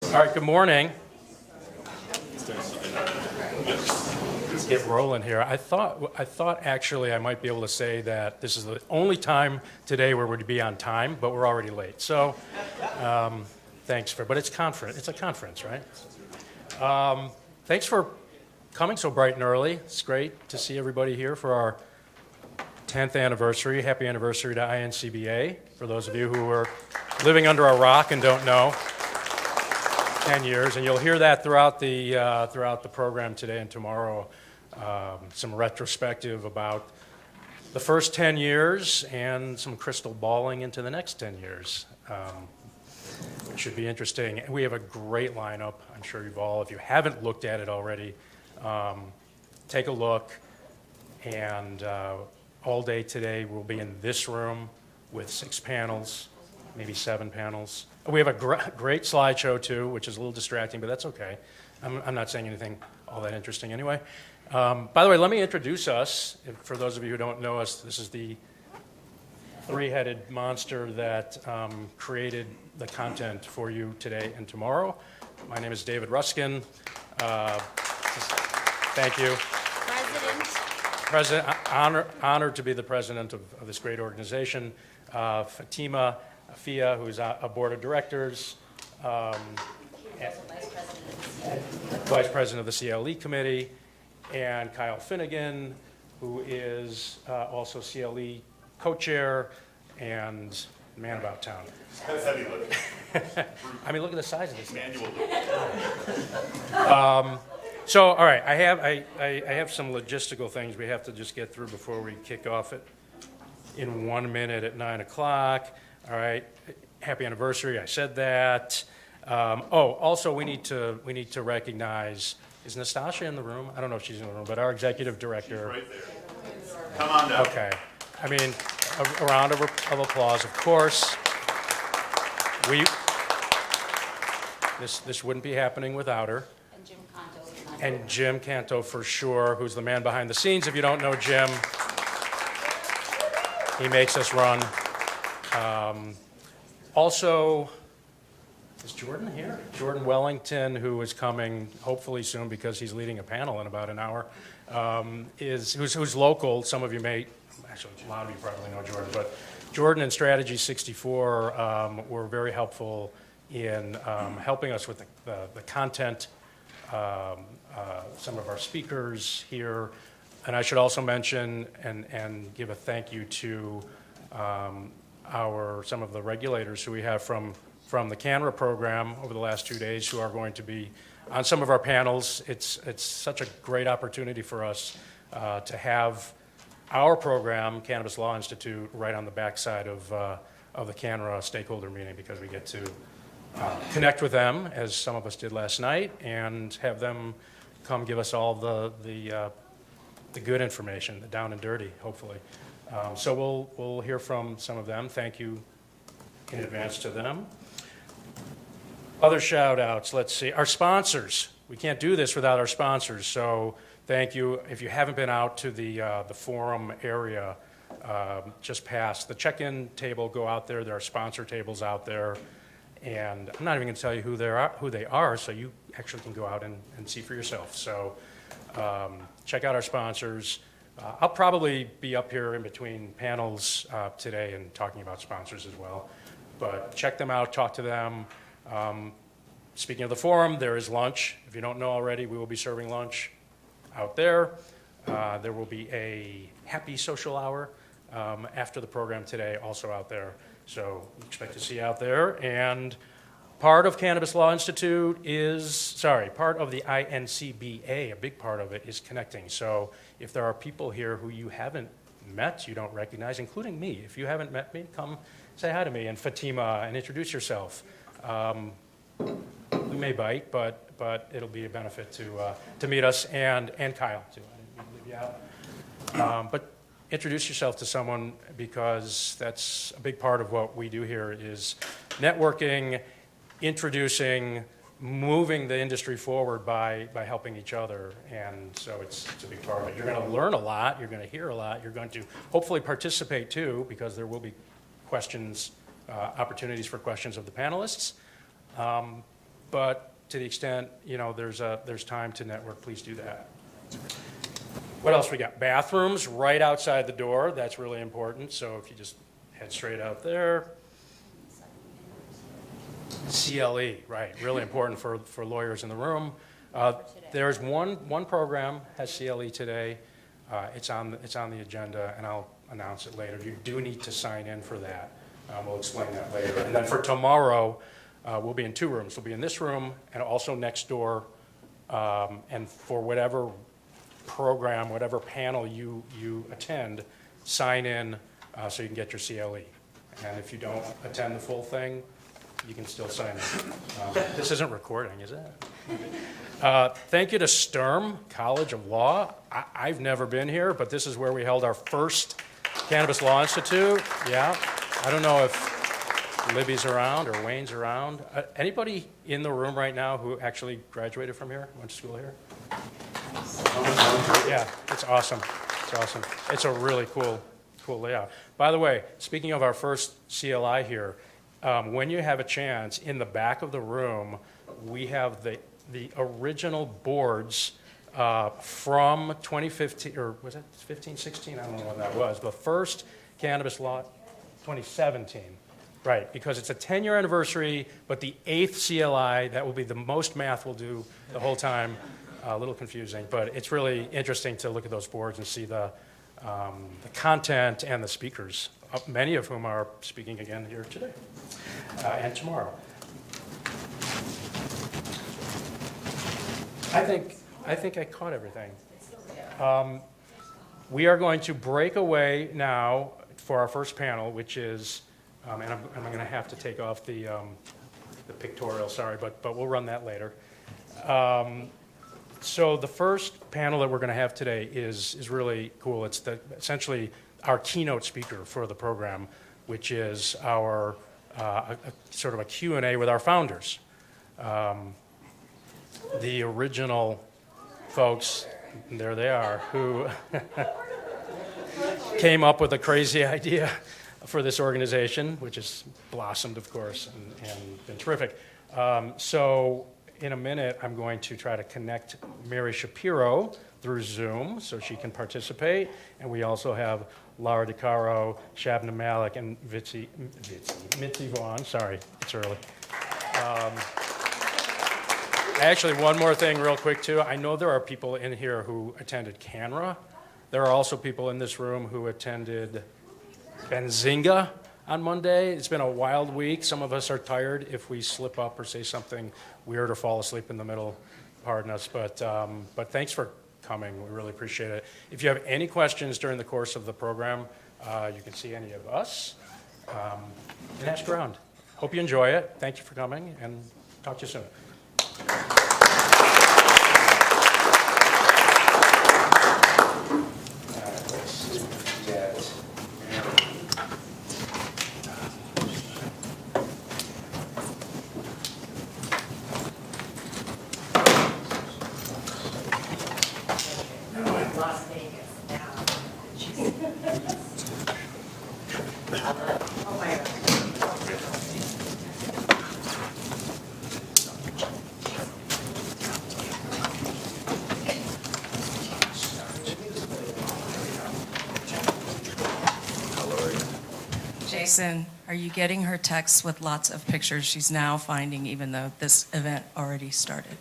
All right, good morning. Let's get rolling here. I thought actually I might be able to say that this is the only time today where we'd be on time, but we're already late. So thanks for, but it's a conference, right? Thanks for coming so bright and early. It's great to see everybody here for our 10th anniversary. Happy anniversary to INCBA. For those of you who are living under a rock and don't know, 10 years, and you'll hear that throughout the program today and tomorrow. Some retrospective about the first 10 years and some crystal balling into the next 10 years. It should be interesting. We have a great lineup. I'm sure if you haven't looked at it already, take a look. And all day today we'll be in this room with 6 panels, maybe 7 panels. We have a great slideshow too, which is a little distracting, but that's okay. I'm not saying anything all that interesting anyway. By the way, let me introduce us. For those of you who don't know us, this is the 3-headed monster that created the content for you today and tomorrow. My name is David Ruskin. Thank you. President, honored to be the president of this great organization. Fatima Afia, who's a board of directors, vice president of the CLE committee, and Kyle Finnegan, who is also CLE co-chair and man about town. That's heavy lifting. I mean, look at the size of this. Manual. So, all right, I have some logistical things we have to just get through before we kick off it in 1 minute at 9 o'clock. All right, happy anniversary. I said that. Also, we need to recognize. Is Nastasha in the room? I don't know if she's in the room, but our executive director. She's right there. Come on down. Okay. I mean, a round of applause, of course. This wouldn't be happening without her. And Jim Canto, for sure, who's the man behind the scenes. If you don't know Jim, he makes us run. Also, is Jordan here? Jordan Wellington, who is coming hopefully soon because he's leading a panel in about an hour, who's local. Some of you actually a lot of you probably know Jordan, but Jordan and Strategy 64 were very helpful in helping us with the content. Some of our speakers here, and I should also mention and give a thank you to some of the regulators who we have from the CANRA program over the last 2 days who are going to be on some of our panels. It's such a great opportunity for us to have our program, Cannabis Law Institute, right on the backside of the CANRA stakeholder meeting because we get to connect with them, as some of us did last night, and have them come give us all the good information, the down and dirty, hopefully. So we'll hear from some of them. Thank you in advance to them. Other shout outs, let's see. Our sponsors. We can't do this without our sponsors, so thank you. If you haven't been out to the forum area, just past the check-in table, go out there. There are sponsor tables out there. And I'm not even going to tell you who they are, so you actually can go out and see for yourself. So check out our sponsors. I'll probably be up here in between panels today and talking about sponsors as well. But check them out, talk to them. Speaking of the forum, there is lunch. If you don't know already, we will be serving lunch out there. There will be a happy social hour after the program today, also out there. So expect to see you out there. And part of Cannabis Law Institute part of the INCBA, a big part of it is connecting. So if there are people here who you haven't met, you don't recognize, including me, if you haven't met me, come say hi to me and Fatima and introduce yourself. We may bite, but it'll be a benefit to meet us and Kyle too. I didn't mean to leave you out. But introduce yourself to someone because that's a big part of what we do here is networking, introducing, moving the industry forward by helping each other. And so it's a big part of it. You're going to learn a lot. You're going to hear a lot. You're going to hopefully participate too because there will be questions, opportunities for questions of the panelists. but to the extent, there's time to network, please do that. What else we got? Bathrooms right outside the door. That's really important. So if you just head straight out there. CLE, right, really important for lawyers in the room. There's one program has CLE today. It's on the agenda, and I'll announce it later. You do need to sign in for that. We'll explain that later. And then for tomorrow, we'll be in 2 rooms. We'll be in this room and also next door. And for whatever program, whatever panel you attend, sign in so you can get your CLE. And if you don't attend the full thing, you can still sign in. This isn't recording, is it? Thank you to Sturm College of Law. I've never been here, but this is where we held our first Cannabis Law Institute. Yeah, I don't know if Libby's around or Wayne's around. Anybody in the room right now who actually graduated from here, went to school here? Yeah, it's awesome. It's awesome. It's a really cool layout. By the way, speaking of our first CLI here, when you have a chance, in the back of the room, we have the original boards from 2015, or was it 15, 16? I don't know when that was. The first Cannabis Law, 2017. Right, because it's a 10-year anniversary, but the 8th CLI, that will be the most math we'll do the whole time. A little confusing, but it's really interesting to look at those boards and see the content and the speakers, many of whom are speaking again here today and tomorrow. I think I caught everything. We are going to break away now for our first panel, which is, and I'm going to have to take off the pictorial, sorry, but we'll run that later. So the first panel that we're going to have today is really cool. It's essentially our keynote speaker for the program, which is our sort of a Q&A with our founders. The original folks, there they are, who came up with a crazy idea for this organization, which has blossomed, of course, and been terrific. So in a minute, I'm going to try to connect Mary Shapiro through Zoom so she can participate. And we also have Lara DeCaro, Shabnam Malek, and Mitzi Vaughn. Sorry, it's early. Actually, one more thing real quick, too. I know there are people in here who attended CANRA. There are also people in this room who attended Benzinga on Monday. It's been a wild week. Some of us are tired if we slip up or say something weird or fall asleep in the middle. Pardon us, but thanks for coming. We really appreciate it. If you have any questions during the course of the program, you can see any of us and ask around. Hope you enjoy it. Thank you for coming, and talk to you soon. Jason, are you getting her texts with lots of pictures she's now finding, even though this event already started?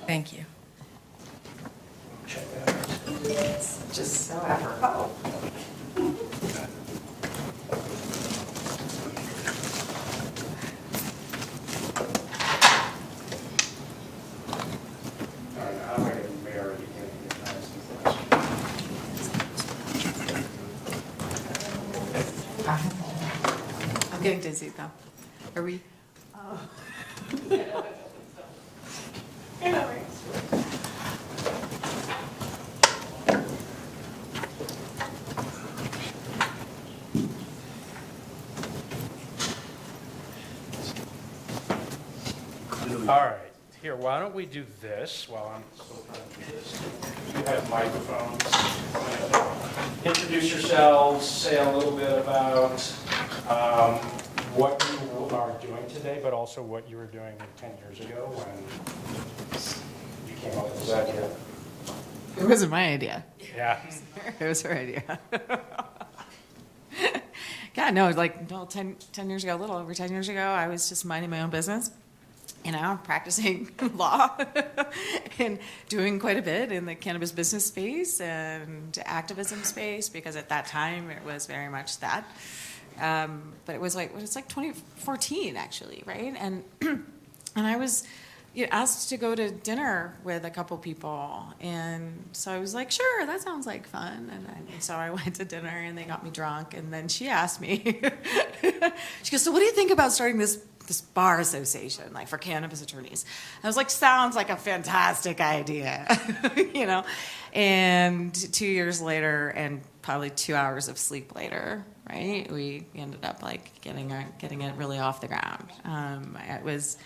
Thank you. It's just so apropos. I'm getting dizzy though. Are we? All right, here, why don't we do this while I'm still trying to do this? You have microphones. Introduce yourselves, say a little bit about what you people are doing today, but also what you were doing 10 years ago when you came up with this idea. It wasn't my idea. Yeah. It was her idea. God, no, like, well, 10 years ago, a little over 10 years ago, I was just minding my own business, practicing law and doing quite a bit in the cannabis business space and activism space, because at that time it was very much that. But it was like 2014 actually, right? And I was asked to go to dinner with a couple people, and so I was like, sure, that sounds like fun. And so I went to dinner, and they got me drunk, and then she asked me, she goes, so what do you think about starting this bar association, like for cannabis attorneys? I was like, sounds like a fantastic idea, And 2 years later, and probably 2 hours of sleep later, right, we ended up like getting it really off the ground. It was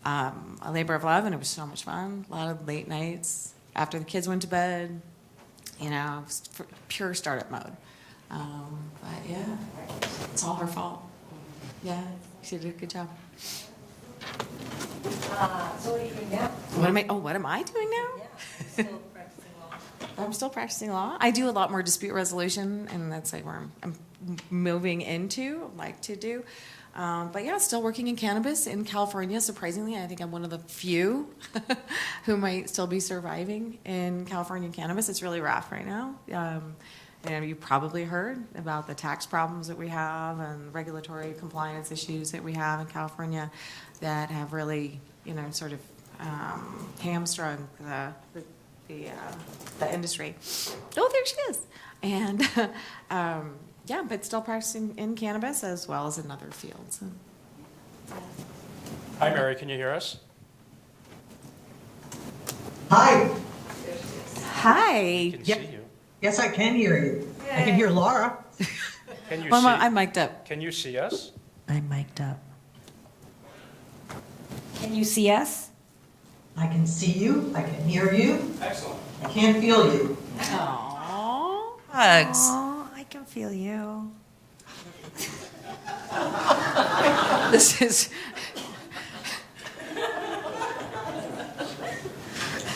a labor of love, and it was so much fun. A lot of late nights after the kids went to bed, it was pure startup mode. But yeah, it's all her fault. Yeah, she did a good job. So what are you doing now? What am I doing now? Yeah, still practicing law. I'm still practicing law. I do a lot more dispute resolution, and that's like where I'm moving into, like to do. But yeah, still working in cannabis in California. Surprisingly, I think I'm one of the few who might still be surviving in California cannabis. It's really rough right now. And you probably heard about the tax problems that we have and regulatory compliance issues that we have in California that have really, sort of hamstrung the industry. Oh, there she is. And yeah, but still practicing in cannabis as well as in other fields. Hi, Mary, can you hear us? Hi. Hi. Can see you. Yes, I can hear you. I can hear Laura. Can you Well, see? I'm mic'd up. Can you see us? I'm mic'd up. Can you see us? I can see you. I can hear you. Excellent. I can't feel you. Aww. Hugs. Oh, I can feel you. This is.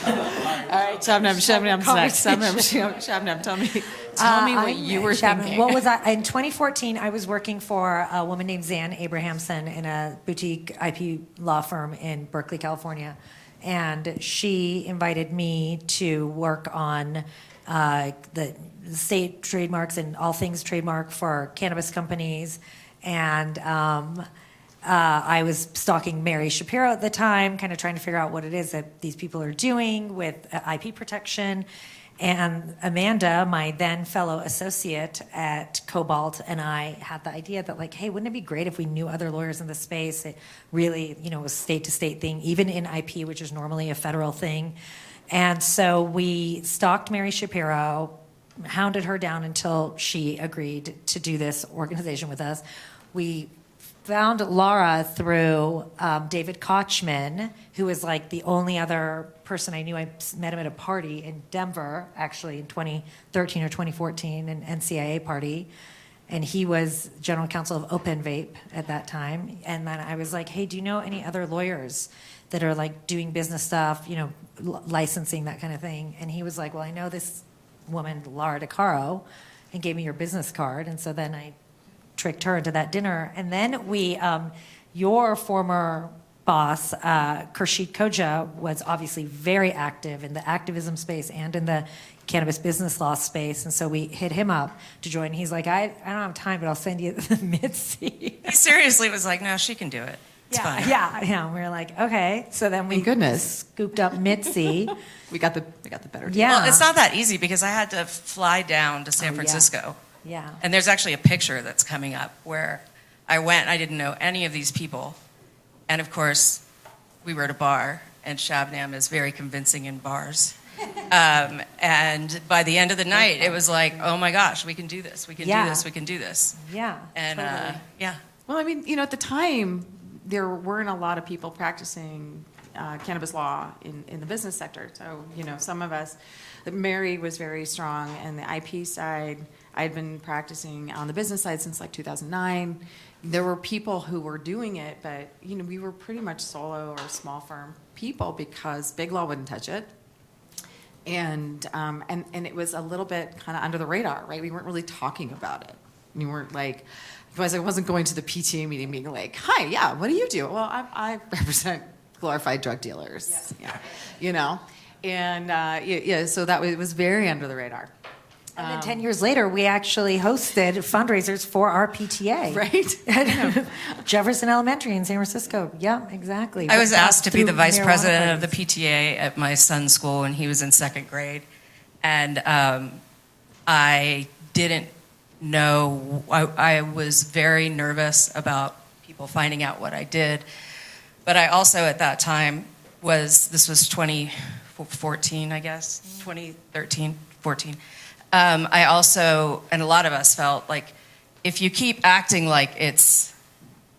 All right, Shabnam's next. Shabnam, tell me what you were thinking. What was I? In 2014, I was working for a woman named Zan Abrahamson in a boutique IP law firm in Berkeley, California. And she invited me to work on the state trademarks and all things trademark for cannabis companies. And I was stalking Mary Shapiro at the time, kind of trying to figure out what it is that these people are doing with IP protection. And Amanda, my then fellow associate at Cobalt, and I had the idea that, like, hey, wouldn't it be great if we knew other lawyers in the space? It really, was state-to-state thing, even in IP, which is normally a federal thing. And so we stalked Mary Shapiro, hounded her down until she agreed to do this organization with us. We found Lara through David Kochman, who was like the only other person I knew. I met him at a party in Denver, actually, in 2013 or 2014, an NCIA party. And he was general counsel of Open Vape at that time. And then I was like, hey, do you know any other lawyers that are like doing business stuff, licensing, that kind of thing? And he was like, well, I know this woman, Lara DeCaro, and gave me your business card. And so then I tricked her into that dinner. And then we, your former boss, Khurshid Khoja, was obviously very active in the activism space and in the cannabis business law space. And so we hit him up to join. He's like, I don't have time, but I'll send you Mitzi. He seriously was like, no, she can do it. It's fine. Yeah. We were like, okay. So then we Thank goodness. scooped up Mitzi. We got the better deal. Yeah. Well, it's not that easy because I had to fly down to San yeah. Francisco. Yeah. And there's actually a picture that's coming up where I went, I didn't know any of these people. And of course, we were at a bar, and Shabnam is very convincing in bars. And by the end of the night, it was like, oh my gosh, we can do this, we can do this, we can do this. Yeah. And totally. yeah. Well, I mean, at the time, there weren't a lot of people practicing cannabis law in the business sector. So, some of us, Mary was very strong in the IP side. I'd been practicing on the business side since like 2009. there were people who were doing it, but we were pretty much solo or small firm people because big law wouldn't touch it. And it was a little bit kind of under the radar, right? We weren't really talking about it. We weren't like, I wasn't going to the PTA meeting being like, hi, yeah, what do you do? Well, I represent glorified drug dealers, And so it was very under the radar. And then 10 years later, we actually hosted fundraisers for our PTA. Right? At Jefferson Elementary in San Francisco. Yeah, exactly. I was asked to be Through the vice marijuana president of the parties. PTA at my son's school when he was in second grade. And I didn't know, I was very nervous about people finding out what I did. But I also at that time this was 2014, I guess, 2013, 14. I also, and a lot of us felt like if you keep acting like it's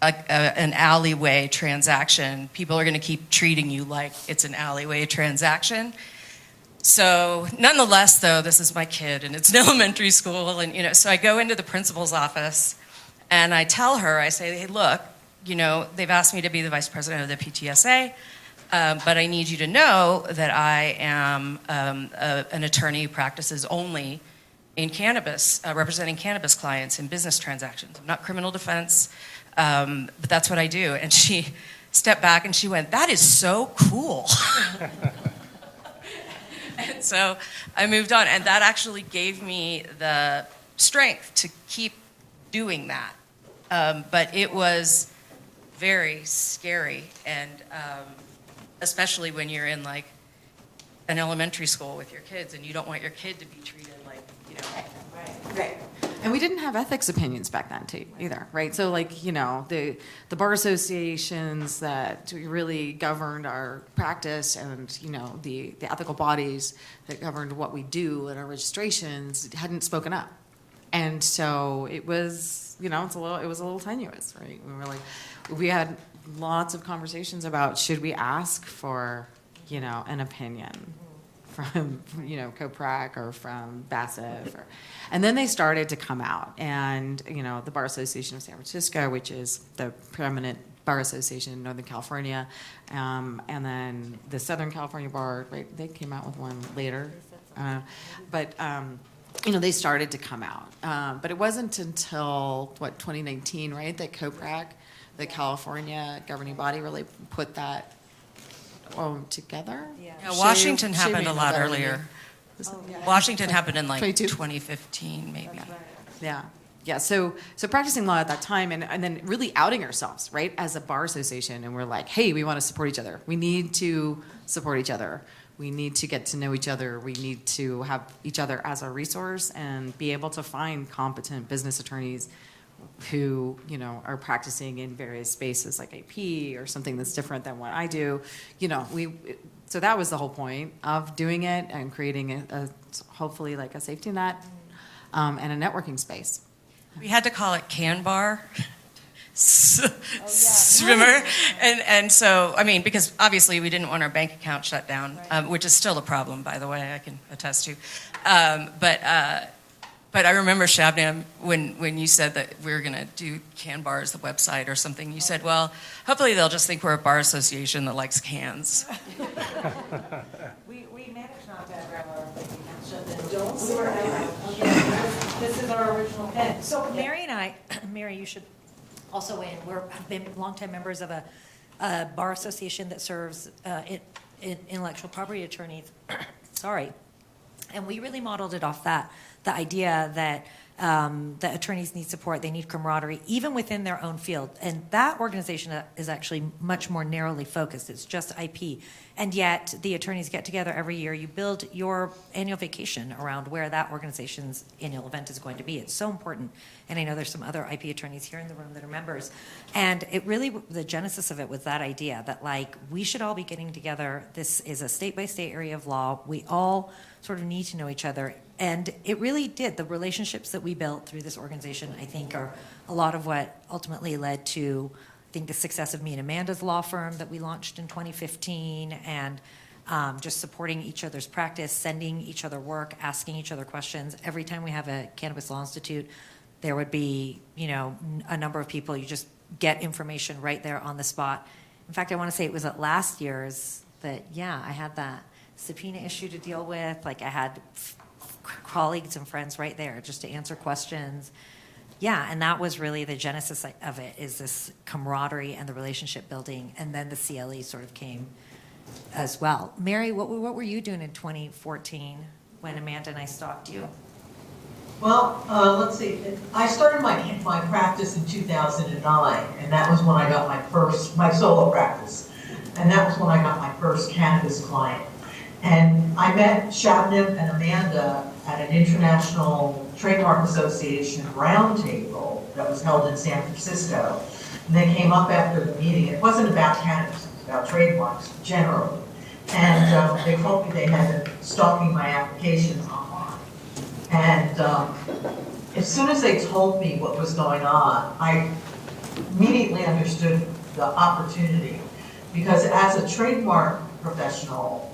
an alleyway transaction, people are going to keep treating you like it's an alleyway transaction. So nonetheless, though, this is my kid and it's an elementary school. And, so I go into the principal's office and I tell her, I say, hey, look, they've asked me to be the vice president of the PTSA. But I need you to know that I am an attorney who practices only in cannabis, representing cannabis clients in business transactions. I'm not criminal defense, but that's what I do. And she stepped back and she went, that is so cool. And so I moved on. And that actually gave me the strength to keep doing that. But it was very scary and especially when you're in like an elementary school with your kids and you don't want your kid to be treated like, Right. And we didn't have ethics opinions back then too, either, right? So like, the bar associations that really governed our practice and, the ethical bodies that governed what we do and our registrations hadn't spoken up. And so it was, it was a little tenuous, right? We had lots of conversations about should we ask for, an opinion from, COPRAC or from BASF. And then they started to come out. And, the Bar Association of San Francisco, which is the preeminent bar association in Northern California, and then the Southern California Bar, right, they came out with one later. They started to come out. But it wasn't until, 2019, right, that COPRAC, the California governing body, really put that together. Yeah, Washington happened a Shaving lot that earlier. earlier. Washington happened in like 22? 2015, maybe. Yeah. So practicing law at that time, and then really outing ourselves, right, as a bar association, and we're like, hey, we want to support each other. We need to support each other. We need to get to know each other. We need to have each other as a resource and be able to find competent business attorneys who, are practicing in various spaces like IP or something that's different than what I do. So that was the whole point of doing it and creating a hopefully like a safety net and a networking space. We had to call it Can Bar. Remember? And so, because obviously we didn't want our bank account shut down, which is still a problem, by the way, I can attest to. But I remember, Shabnam, when you said that we were going to do Can Bar as the website or something, you said, well, hopefully they'll just think we're a bar association that likes cans. We managed not to have our don't this is our original pen. So Mary and I, Mary, you should also weigh in. We've been longtime members of a bar association that serves intellectual property attorneys. Sorry. And we really modeled it off the idea that attorneys need support, they need camaraderie, even within their own field. And that organization is actually much more narrowly focused. It's just IP. And yet the attorneys get together every year. You build your annual vacation around where that organization's annual event is going to be. It's so important. And I know there's some other IP attorneys here in the room that are members. And it really, the genesis of it was that idea that we should all be getting together. This is a state-by-state area of law. We all sort of need to know each other. And it really did. The relationships that we built through this organization, I think, are a lot of what ultimately led to, I think, the success of me and Amanda's law firm that we launched in 2015, and just supporting each other's practice, sending each other work, asking each other questions. Every time we have a Cannabis Law Institute, there would be, a number of people, you just get information right there on the spot. In fact, I want to say it was at last year's that, I had that subpoena issue to deal with. Like I had colleagues and friends right there just to answer questions. Yeah, and that was really the genesis of it, is this camaraderie and the relationship building, and then the CLE sort of came as well. Mary, what were you doing in 2014 when Amanda and I stalked you? Well, let's see. I started my practice in 2009, and that was when I got my solo practice. And that was when I got my first cannabis client. And I met Shabnam and Amanda at an International Trademark Association roundtable that was held in San Francisco. And they came up after the meeting. It wasn't about cannabis, it was about trademarks generally. And they told me they had been stalking my applications online. And as soon as they told me what was going on, I immediately understood the opportunity. Because as a trademark professional,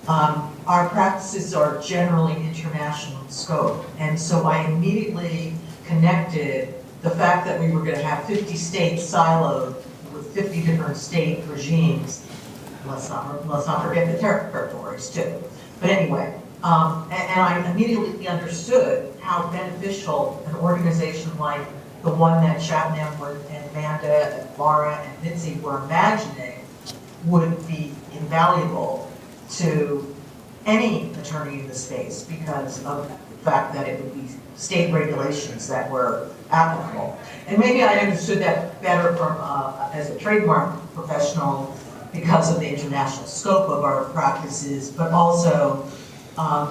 our practices are generally international in scope. And so I immediately connected the fact that we were going to have 50 states siloed with 50 different state regimes. Let's not forget the territories too. But anyway, and I immediately understood how beneficial an organization like the one that Shabnam and Amanda and Lara and Mitzi were imagining would be invaluable to any attorney in the space because of the fact that it would be state regulations that were applicable. And maybe I understood that better from as a trademark professional because of the international scope of our practices, but also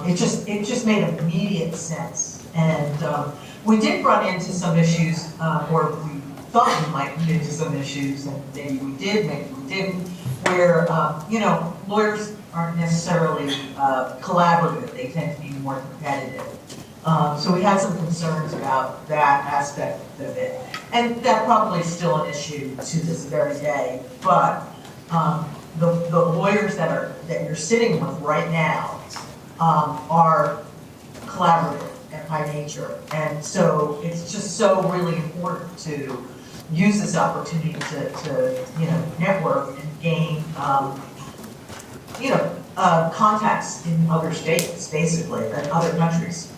it just made immediate sense. And we did run into some issues, or we thought we might run into some issues, and maybe we did, maybe we didn't, where lawyers aren't necessarily collaborative; they tend to be more competitive. So we had some concerns about that aspect of it, and that probably is still an issue to this very day. But the lawyers that you're sitting with right now are collaborative and by nature, and so it's just so really important to use this opportunity to network and gain contacts in other states, basically, and other countries.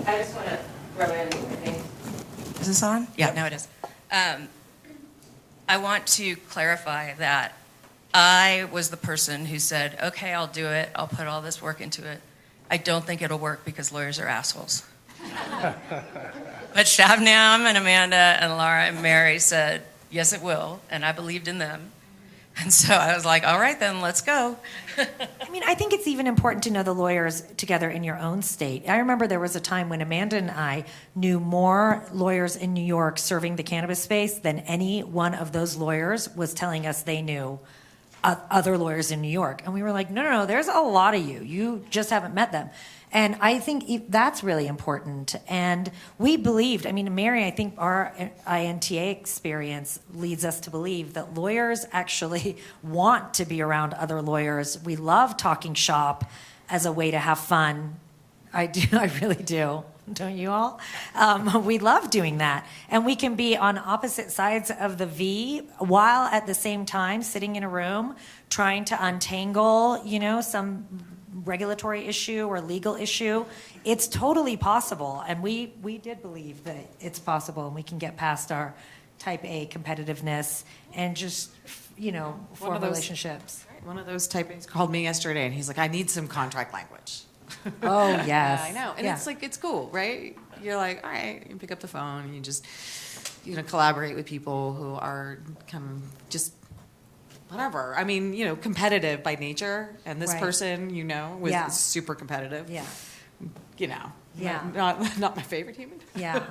I just want to throw in, I think. Is this on? Yeah, no, it is. I want to clarify that I was the person who said, okay, I'll do it. I'll put all this work into it. I don't think it'll work because lawyers are assholes. But Shabnam and Amanda and Lara and Mary said, yes, it will. And I believed in them. And so I was like, all right, then let's go. I think it's even important to know the lawyers together in your own state. I remember there was a time when Amanda and I knew more lawyers in New York serving the cannabis space than any one of those lawyers was telling us they knew other lawyers in New York. And we were like, no, there's a lot of you. You just haven't met them. And I think that's really important. And we believed, Mary, I think our INTA experience leads us to believe that lawyers actually want to be around other lawyers. We love talking shop as a way to have fun. I do, I really do. Don't you all? We love doing that. And we can be on opposite sides of the V while at the same time sitting in a room trying to untangle, some regulatory issue or legal issue. It's totally possible. And we did believe that it's possible and we can get past our type A competitiveness and just, form relationships. One of those type A's called me yesterday and he's like, I need some contract language. Oh, yes. Yeah, I know. And yeah. it's like, it's cool, right? You're like, all right, you pick up the phone and you just, collaborate with people who are kind of just whatever. Competitive by nature. And this Right. person, was Yeah. super competitive. Yeah. Yeah. Not my favorite human. Yeah.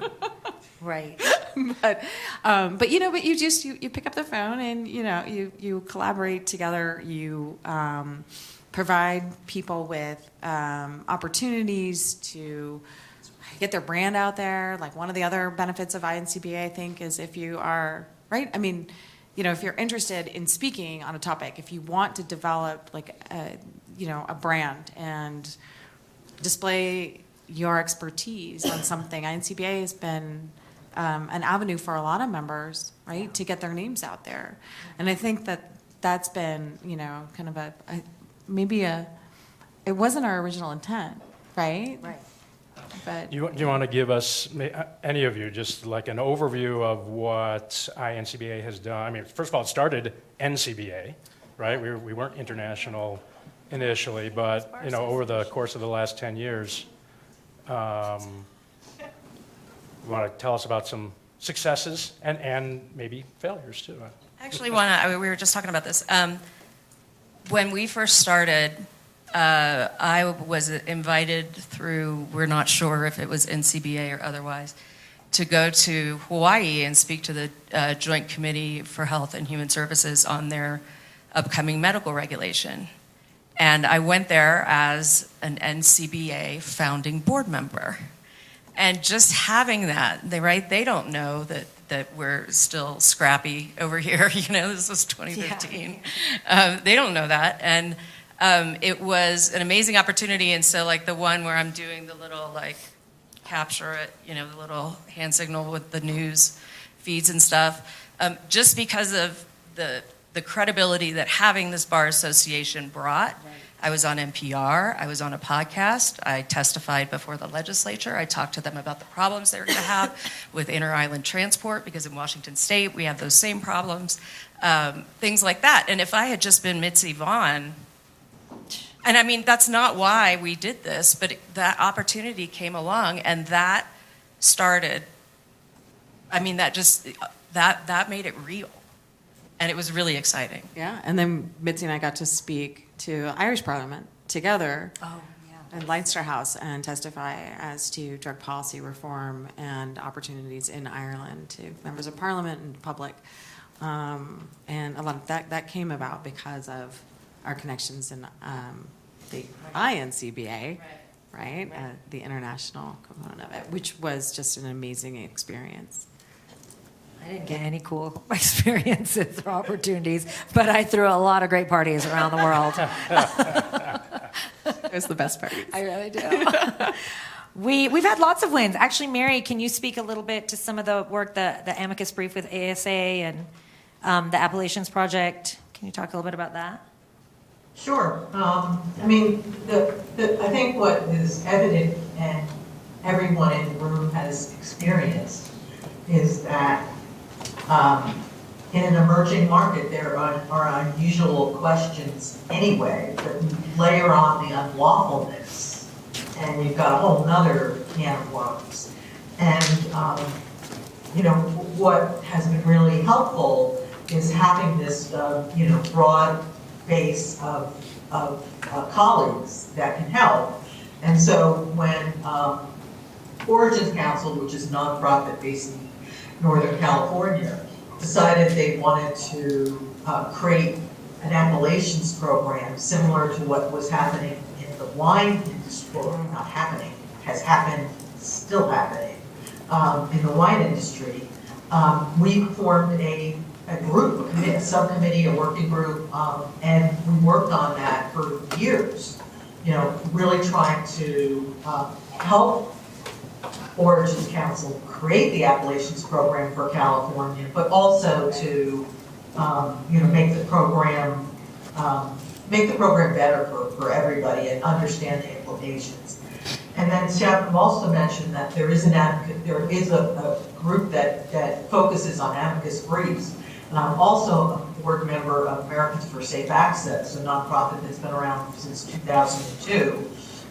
Right. but you just, you pick up the phone and, you collaborate together. You, provide people with opportunities to get their brand out there. Like one of the other benefits of INCBA, I think, is if you are, right? If you're interested in speaking on a topic, if you want to develop like a brand and display your expertise on something. INCBA has been an avenue for a lot of members, right, to get their names out there. And I think that's been, kind of it wasn't our original intent, right? Right. But Do you want to give us, any of you, just like an overview of what INCBA has done? I mean, first of all, it started NCBA, right? We weren't international initially, but, over the course of the last 10 years, you want to tell us about some successes and maybe failures, too? Actually, we were just talking about this. When we first started, I was invited through, we're not sure if it was NCBA or otherwise, to go to Hawaii and speak to the Joint Committee for Health and Human Services on their upcoming medical regulation. And I went there as an NCBA founding board member. And just having that, they don't know that we're still scrappy over here. This was 2015. Yeah. They don't know that. And it was an amazing opportunity. And so the one where I'm doing the little capture it, the little hand signal with the news feeds and stuff, just because of the credibility that having this bar association brought. Right. I was on NPR, I was on a podcast, I testified before the legislature, I talked to them about the problems they were going to have with inter-island transport, because in Washington State we have those same problems, things like that. And if I had just been Mitzi Vaughn, and I mean, that's not why we did this, but that opportunity came along, and that started, that made it real. And it was really exciting. yeah, and then Mitzi and I got to speak to Irish Parliament together in Leinster House and testify as to drug policy reform and opportunities in Ireland to members of Parliament and public. And a lot of that came about because of our connections in the INCBA, right? The international component of it, which was just an amazing experience. I didn't get any cool experiences or opportunities, but I threw a lot of great parties around the world. It was the best part. I really do. We've had lots of wins. Actually, Mary, can you speak a little bit to some of the work, the amicus brief with ASA and the Appalachians Project? Can you talk a little bit about that? Sure. I think what is evident and everyone in the room has experienced is that in an emerging market, there are unusual questions anyway that layer on the unlawfulness, and you've got a whole nother can of worms. And, what has been really helpful is having this, broad base of colleagues that can help. And so when Origins Council, which is a nonprofit based in Northern California, decided they wanted to create an Appalachians program similar to what was happening in the wine industry, or not happening, has happened, still happening, in the wine industry. We formed a group, a subcommittee, a working group, and we worked on that for years, really trying to help Origins Council create the Appalachians program for California, but also to, make the program better for everybody and understand the implications. And then Shabnam also mentioned that there is a group that focuses on amicus briefs. And I'm also a board member of Americans for Safe Access, a nonprofit that's been around since 2002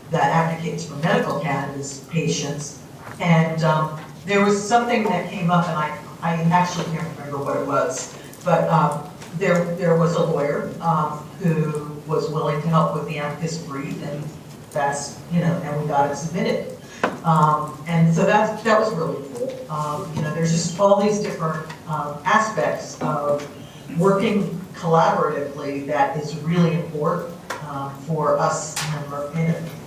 that advocates for medical cannabis patients. And there was something that came up, and I actually can't remember what it was, but there was a lawyer who was willing to help with the amicus brief, and that's, and we got it submitted. And so that was really cool. There's just all these different aspects of working collaboratively that is really important for us.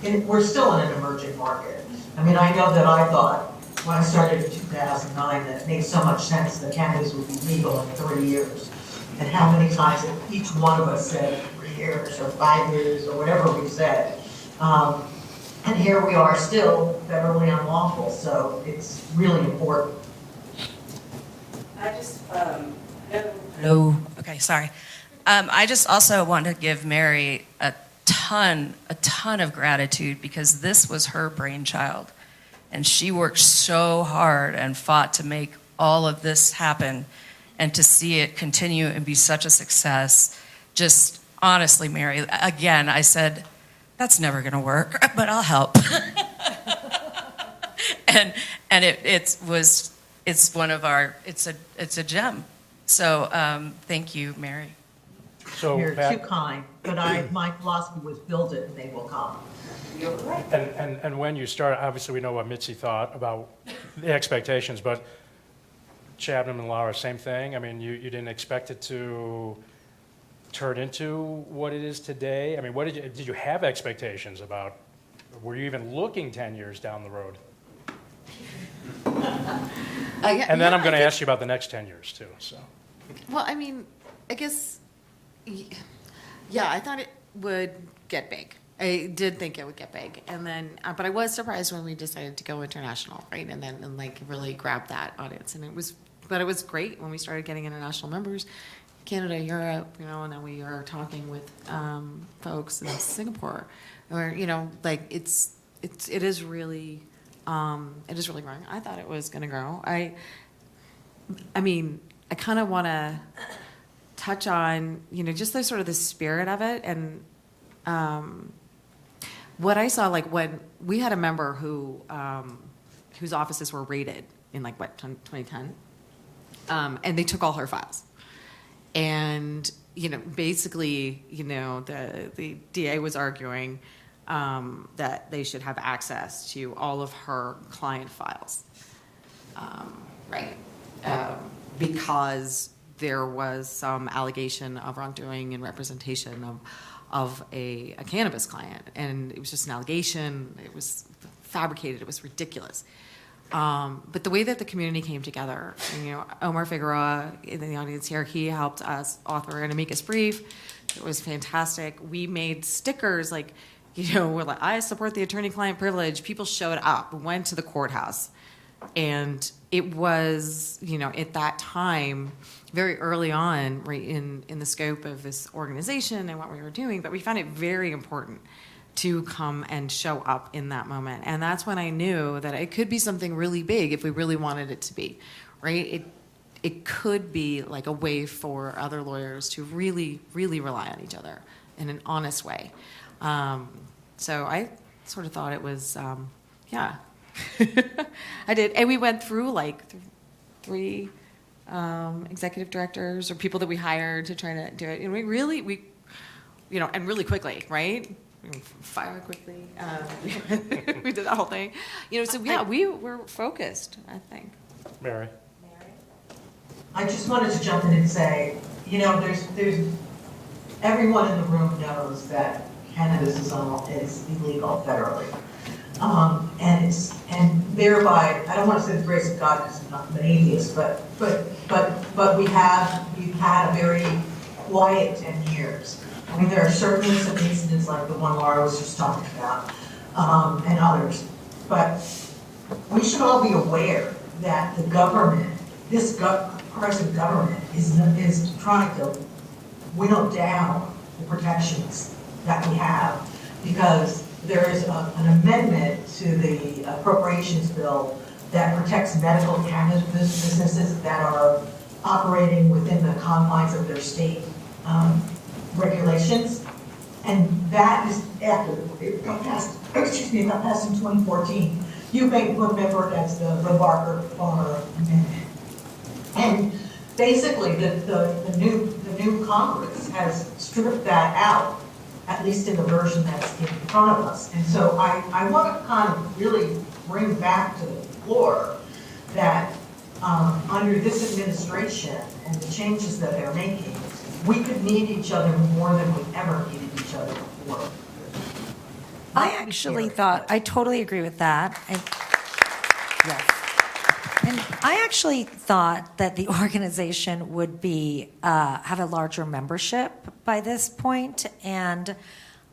We're still in an emerging market. I mean, I know that I thought when I started in 2009 that it makes so much sense that cannabis would be legal in 3 years. And how many times each one of us said 3 years or 5 years or whatever we said. And here we are still federally unlawful, so it's really important. I just, no. Okay, sorry. I just also want to give Mary a ton of gratitude because this was her brainchild. And she worked so hard and fought to make all of this happen and to see it continue and be such a success. Just honestly, Mary, again, I said, that's never going to work, but I'll help. and it's a gem. So thank you, Mary. So, You're Pat, too kind, but my philosophy was build it and they will come. You're right. and when you started, obviously we know what Mitzi thought about the expectations, but Shabnam and Lara, same thing? I mean, you didn't expect it to turn into what it is today? I mean, what did you have expectations about? Were you even looking 10 years down the road? And then I'm going to ask you about the next 10 years too, so. Well, I mean, I guess, yeah, I thought it would get big. I did think it would get big, and then, but I was surprised when we decided to go international, right? And then, like, really grab that audience, and it was great when we started getting international members, Canada, Europe, and then we are talking with folks in Singapore, or like it is really growing. I thought it was going to grow. I mean, I kind of want to touch on just the sort of the spirit of it and. What I saw, like when we had a member who whose offices were raided in 2010, and they took all her files, and basically the DA was arguing that they should have access to all of her client files, right? Because there was some allegation of wrongdoing and representation of a cannabis client, and it was just an allegation. It was fabricated. It was ridiculous. But the way that the community came together, Omar Figueroa in the audience here, he helped us author an amicus brief. It was fantastic. We made stickers we're like, I support the attorney-client privilege. People showed up, went to the courthouse, and it was, at that time, very early on, right in the scope of this organization and what we were doing, but we found it very important to come and show up in that moment. And that's when I knew that it could be something really big if we really wanted it to be, right? It could be like a way for other lawyers to really, really rely on each other in an honest way. So I sort of thought it was, yeah. I did. And we went through three executive directors or people that we hired to try to do it. And we really quickly, right? Fire quickly. We did that whole thing. So yeah, we were focused, I think. Mary? I just wanted to jump in and say, there's everyone in the room knows that cannabis is illegal federally. And thereby, I don't want to say the grace of God because I'm not an atheist, but we've had a very quiet 10 years. I mean, there are certainly some incidents like the one Lara was just talking about, and others. But we should all be aware that the government, this present government, is trying to winnow down the protections that we have, because there is an amendment to the appropriations bill that protects medical cannabis businesses that are operating within the confines of their state regulations. And that is after it got passed, it got passed in 2014. You may remember that's the Barker-Farmer Amendment. And basically the new Congress has stripped that out, at least in the version that's in front of us. And so I want to kind of really bring back to the floor that under this administration and the changes that they're making, we could need each other more than we ever needed each other before. I actually thought, I totally agree with that. Yes. And I actually thought that the organization would be have a larger membership by this point, and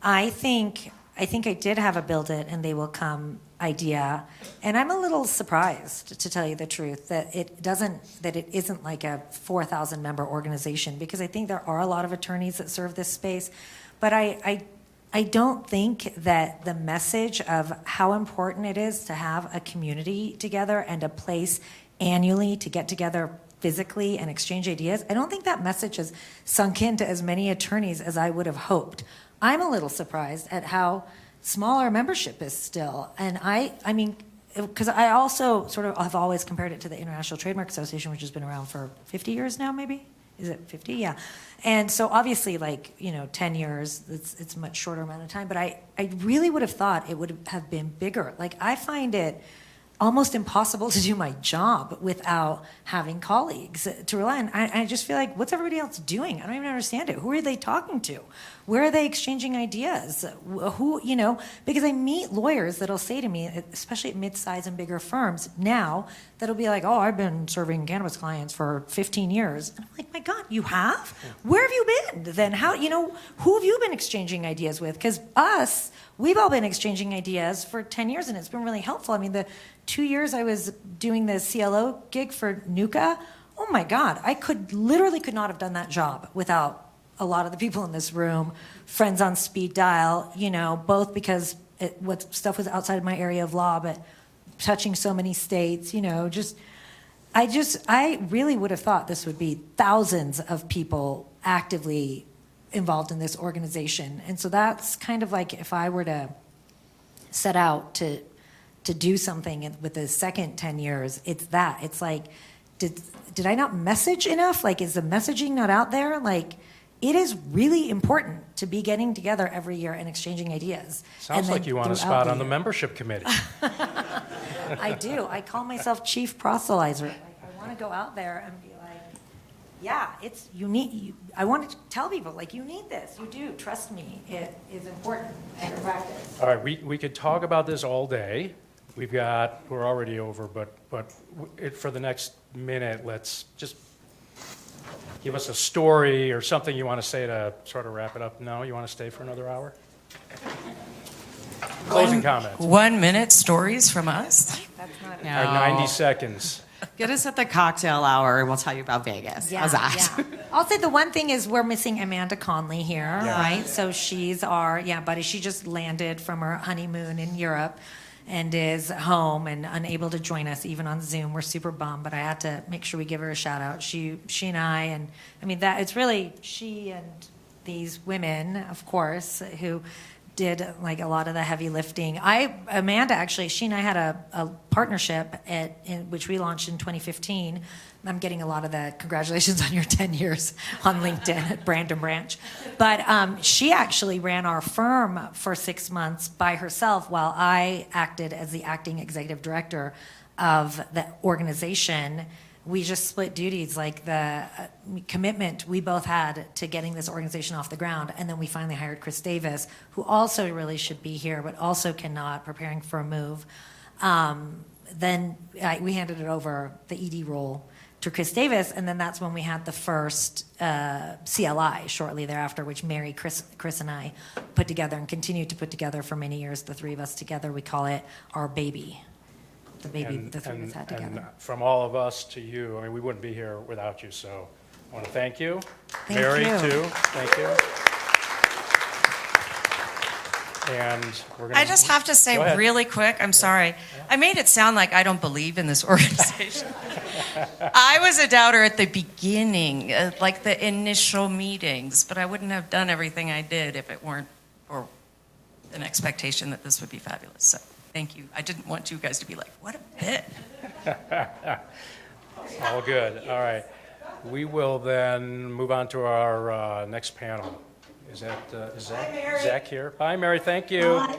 I think I think I did have a build it and they will come idea. And I'm a little surprised, to tell you the truth, that it isn't like a 4,000 member organization, because I think there are a lot of attorneys that serve this space. But I don't think that the message of how important it is to have a community together and a place annually to get together physically and exchange ideas, I don't think that message has sunk into as many attorneys as I would have hoped. I'm a little surprised at how small our membership is still. And I mean, because I also sort of have always compared it to the International Trademark Association, which has been around for 50 years now, maybe? Is it 50? Yeah. And so obviously, 10 years, it's a much shorter amount of time. But I really would have thought it would have been bigger. Like, I find it almost impossible to do my job without having colleagues to rely on. I just feel like, what's everybody else doing? I don't even understand it. Who are they talking to? Where are they exchanging ideas? Because I meet lawyers that'll say to me, especially at mid-size and bigger firms now, that'll be like, oh, I've been serving cannabis clients for 15 years. And I'm like, my God, you have? Where have you been? Then who have you been exchanging ideas with? Because we've all been exchanging ideas for 10 years, and it's been really helpful. I mean, the 2 years I was doing the CLO gig for NUCA, oh my God, I could not have done that job without a lot of the people in this room, friends on speed dial, both because what stuff was outside of my area of law, but touching so many states, I really would have thought this would be thousands of people actively involved in this organization. And so that's kind of like, if I were to set out to do something with the second 10 years, it's that. It's like, did I not message enough? Like, is the messaging not out there? Like, it is really important to be getting together every year and exchanging ideas. Sounds like you want a spot on the membership committee. I do. I call myself chief proselytizer. Like, I want to go out there and be like, yeah, I want to tell people, like, you need this. You do. Trust me. It is important in your practice. All right, we could talk about this all day. We're already over, but for the next minute, let's just give us a story or something you want to say to sort of wrap it up. No, you want to stay for another hour? Closing comments. 1 minute stories from us? No. All right, 90 seconds. Get us at the cocktail hour and we'll tell you about Vegas. How's that? Yeah. I'll say the one thing is we're missing Amanda Conley here, right? So she's our buddy. She just landed from her honeymoon in Europe and is home and unable to join us even on Zoom. We're super bummed, but I had to make sure we give her a shout out. She and I mean, that it's really she and these women, of course, who did like a lot of the heavy lifting. Amanda, actually, she and I had a partnership which we launched in 2015. I'm getting a lot of the congratulations on your 10 years on LinkedIn at Brandon Branch. But she actually ran our firm for 6 months by herself while I acted as the acting executive director of the organization. We just split duties, like the commitment we both had to getting this organization off the ground. And then we finally hired Chris Davis, who also really should be here, but also cannot, preparing for a move. Then we handed it over, the ED role, to Chris Davis, and then that's when we had the first CLI shortly thereafter, which Mary, Chris and I put together and continued to put together for many years, the three of us together. We call it our baby. The baby the three of us had together. And from all of us to you, I mean, we wouldn't be here without you, so I want to thank you. Mary, too. Thank you. And we're going to... I just have to say really quick, I'm sorry. I made it sound like I don't believe in this organization. I was a doubter at the beginning, like the initial meetings, but I wouldn't have done everything I did if it weren't for an expectation that this would be fabulous. So thank you. I didn't want you guys to be like, what a pit. All good. All right. We will then move on to our next panel. Is Zach here? Bye, Mary. Thank you. Bye.